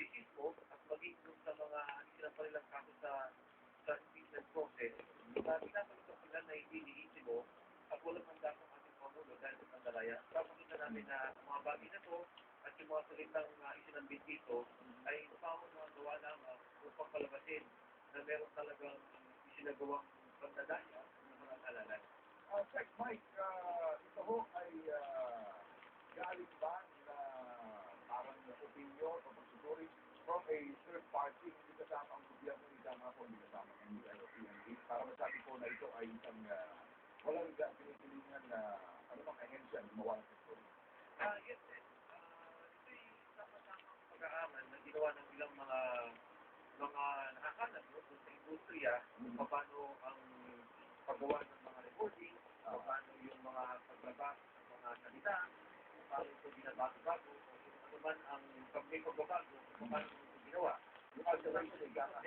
kritisismo at maging dun sa mga isinapanilang kaso sa impeachment process, pinapaluto sila na hindi liitimo at walang mandat ng ating Pangulo dahil sa Sandalaya. Papakita namin na ang mga bagay na to at yung mga salitang isinambit dito ay upang gawa lamang upang palabasin na meron talagang isinagawang pagdadaya ng mga halalan. Check, Mike, ito ho ay galing ba na parang opinion o pagsusuri from a third party, hindi kasama ang gobyerno, hindi kasama po, hindi kasama ang PNP, para masabi po na ito ay isang walang pinitilingan na ano bang ahensya ang gumawa ng pagsusuri? Yes, ito'y sama-samang pag-aamal na ginawa ng ilang mga nakakanap sa industriya kung paano ang paggawa ng mga recording, paano yung mga paglabas ng mga salita, paano ito binabago-bago, o ano man ang pagbabago, kung paano ito ginawa. Yung alteration ay gana.